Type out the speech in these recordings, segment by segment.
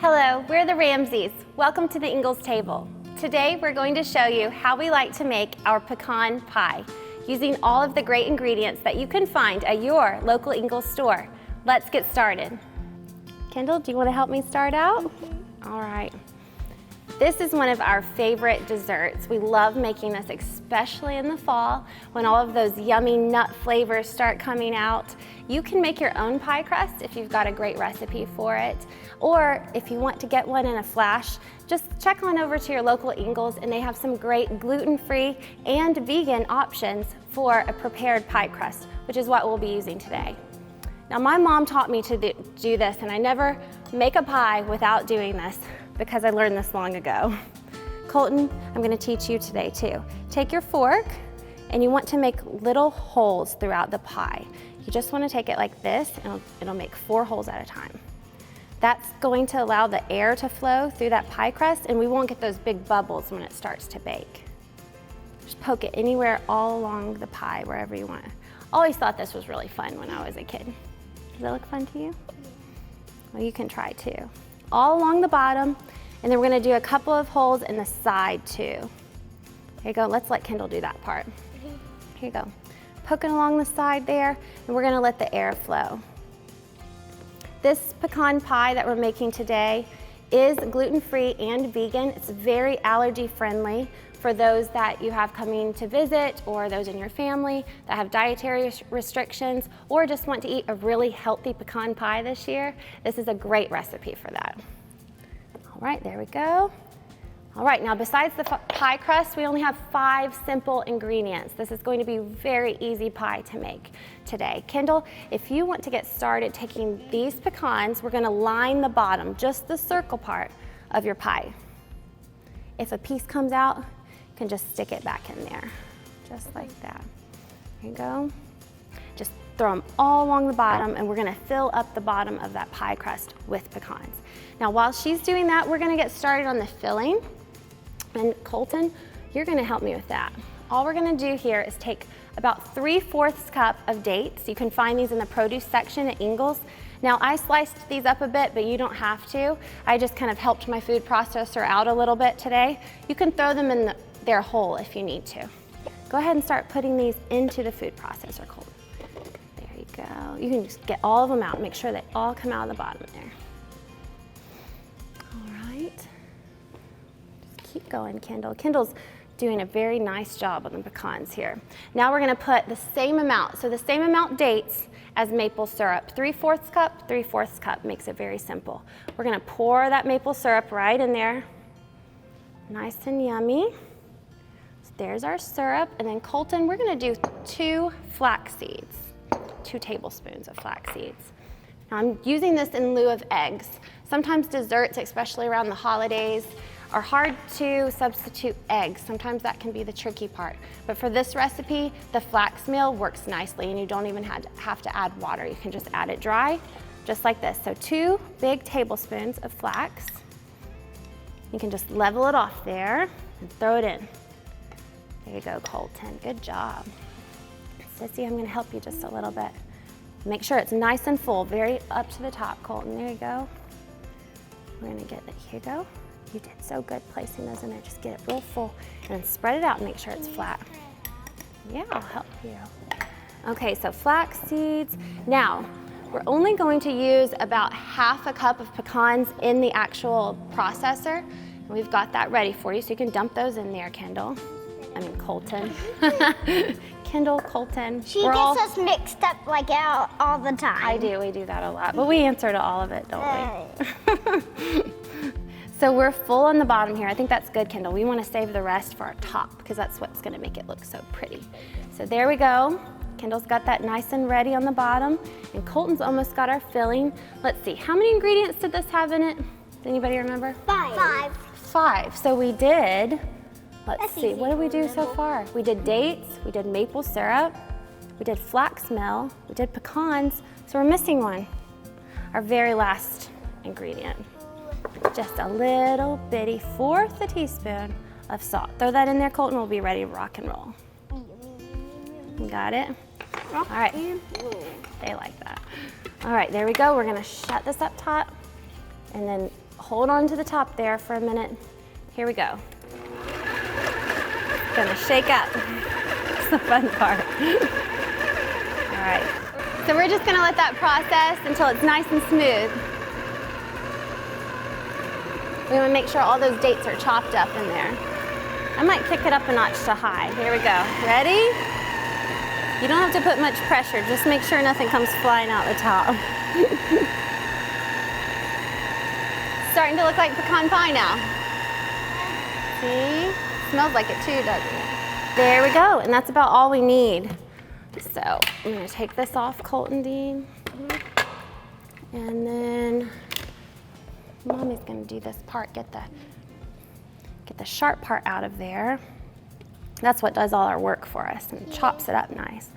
Hello, we're the Ramseys. Welcome to the Ingles table. Today we're going to show you how we like to make our pecan pie using all of the great ingredients that you can find at your local Ingles store. Let's get started. Kendall, do you want to help me start out? All right. This is one of our favorite desserts. We love making this, especially in the fall when all of those yummy nut flavors start coming out. You can make your own pie crust if you've got a great recipe for it, or if you want to get one in a flash, just check on over to your local Ingles and they have some great gluten-free and vegan options for a prepared pie crust, which is what we'll be using today. Now, my mom taught me to do this, and I never make a pie without doing this because I learned this long ago. Colton, I'm going to teach you today too. Take your fork and you want to make little holes throughout the pie. You just want to take it like this and it'll make 4 holes at a time. That's going to allow the air to flow through that pie crust and we won't get those big bubbles when it starts to bake. Just poke it anywhere all along the pie, wherever you want. Always thought this was really fun when I was a kid. Does that look fun to you? Well, you can try too. All along the bottom, and then we're gonna do a couple of holes in the side too. Here you go, let's let Kendall do that part. Here you go. Poking along the side there, and we're gonna let the air flow. This pecan pie that we're making today is gluten-free and vegan. It's very allergy-friendly for those that you have coming to visit or those in your family that have dietary restrictions or just want to eat a really healthy pecan pie this year. This is a great recipe for that. All right, there we go. All right, now besides the pie crust, we only have 5 simple ingredients. This is going to be a very easy pie to make today. Kendall, if you want to get started taking these pecans, we're gonna line the bottom, just the circle part of your pie. If a piece comes out, you can just stick it back in there, just like that. There you go. Just throw them all along the bottom and we're gonna fill up the bottom of that pie crust with pecans. Now while she's doing that, we're gonna get started on the filling. And Colton, you're gonna help me with that. All we're gonna do here is take about 3/4 cup of dates. You can find these in the produce section at Ingles. Now I sliced these up a bit, but you don't have to. I just kind of helped my food processor out a little bit today. You can throw them in their whole if you need to. Go ahead and start putting these into the food processor, Colton. There you go. You can just get all of them out. Make sure they all come out of the bottom there. All right. Just keep going, Kendall. Kendall's doing a very nice job on the pecans here. Now we're gonna put the same amount, so the same amount dates as maple syrup. 3/4 cup, 3/4 cup makes it very simple. We're gonna pour that maple syrup right in there. Nice and yummy. So there's our syrup. And then Colton, we're gonna do 2 flax seeds, 2 tablespoons of flax seeds. Now I'm using this in lieu of eggs. Sometimes desserts, especially around the holidays, are hard to substitute eggs. Sometimes that can be the tricky part. But for this recipe, the flax meal works nicely and you don't even have to add water. You can just add it dry, just like this. So 2 big tablespoons of flax. You can just level it off there and throw it in. There you go, Colton, good job. Sissy, I'm gonna help you just a little bit. Make sure it's nice and full, very up to the top, Colton. There you go. We're gonna get it, here you go. You did so good placing those in there. Just get it real full and then spread it out and make sure it's flat. Yeah, I'll help you. Okay, so flax seeds. Now, we're only going to use about 1/2 cup of pecans in the actual processor. And we've got that ready for you, so you can dump those in there, Kendall. I mean, Colton. Kendall, Colton. She gets us mixed up like all the time. I do, we do that a lot, but we answer to all of it, don't we? So we're full on the bottom here. I think that's good, Kendall. We want to save the rest for our top because that's what's going to make it look so pretty. So there we go. Kendall's got that nice and ready on the bottom, and Colton's almost got our filling. Let's see, how many ingredients did this have in it? Does anybody remember? 5. 5. So we did, let's see, what did we do so far? We did dates, we did maple syrup, we did flax meal, we did pecans, so we're missing one. Our very last ingredient. Just a little bitty 1/4 teaspoon of salt. Throw that in there, Colton, we'll be ready to rock and roll. Got it? All right, they like that. All right, there we go. We're gonna shut this up top and then hold on to the top there for a minute. Here we go. Gonna shake up. It's the fun part. All right. So we're just gonna let that process until it's nice and smooth. We wanna make sure all those dates are chopped up in there. I might kick it up a notch to high. Here we go. Ready? You don't have to put much pressure. Just make sure nothing comes flying out the top. Starting to look like pecan pie now. See? Smells like it too, doesn't it? There we go, and that's about all we need. So I'm gonna take this off, Colton Dean. And then Mommy's gonna do this part, get the sharp part out of there. That's what does all our work for us and chops it up nice.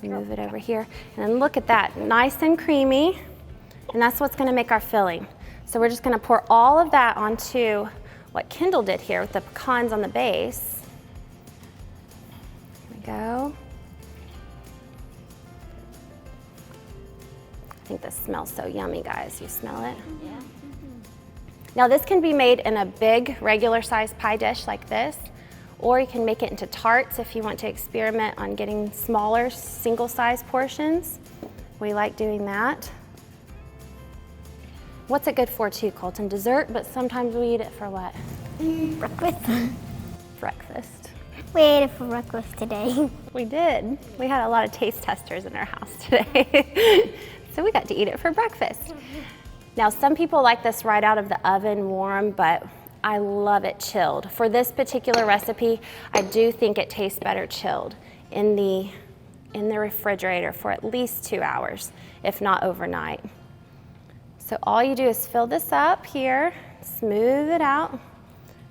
Move it over here, and then look at that, nice and creamy, and that's what's gonna make our filling. So we're just gonna pour all of that onto what Kendall did here with the pecans on the base. Here we go. I think this smells so yummy, guys. You smell it? Yeah. Now this can be made in a big, regular size pie dish like this, or you can make it into tarts if you want to experiment on getting smaller, single size portions. We like doing that. What's it good for too, Colton? Dessert, but sometimes we eat it for what? Breakfast. Breakfast. We ate it for breakfast today. We did. We had a lot of taste testers in our house today. So we got to eat it for breakfast. Now some people like this right out of the oven warm, but I love it chilled. For this particular recipe, I do think it tastes better chilled in the refrigerator for at least 2 hours, if not overnight. So all you do is fill this up here, smooth it out.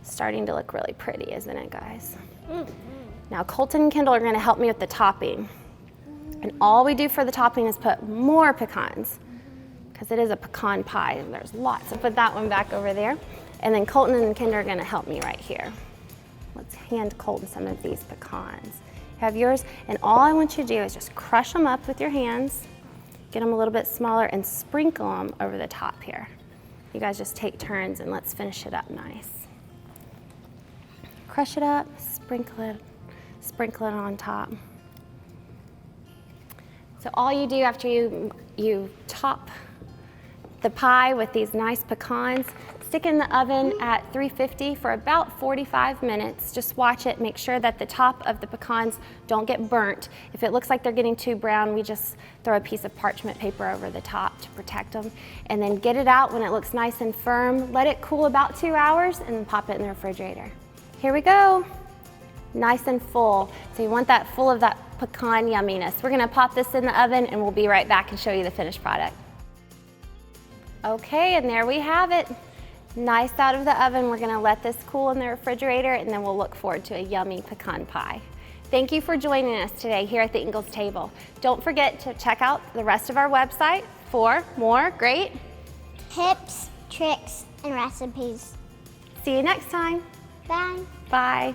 Starting to look really pretty, isn't it, guys? Now Colton and Kendall are gonna help me with the topping. And all we do for the topping is put more pecans, because it is a pecan pie and there's lots. So put that one back over there. And then Colton and Kendall are gonna help me right here. Let's hand Colton some of these pecans. You have yours, and all I want you to do is just crush them up with your hands, get them a little bit smaller, and sprinkle them over the top here. You guys just take turns and let's finish it up nice. Crush it up, sprinkle it on top. So all you do after you top the pie with these nice pecans, stick in the oven at 350 for about 45 minutes. Just watch it, make sure that the top of the pecans don't get burnt. If it looks like they're getting too brown, we just throw a piece of parchment paper over the top to protect them. And then get it out when it looks nice and firm. Let it cool about 2 hours and then pop it in the refrigerator. Here we go, nice and full. So you want that full of that pecan yumminess. We're gonna pop this in the oven and we'll be right back and show you the finished product. Okay, and there we have it. Nice out of the oven. We're gonna let this cool in the refrigerator and then we'll look forward to a yummy pecan pie. Thank you for joining us today here at the Ingles table. Don't forget to check out the rest of our website for more great Tips, tricks, and recipes. See you next time. Bye. Bye.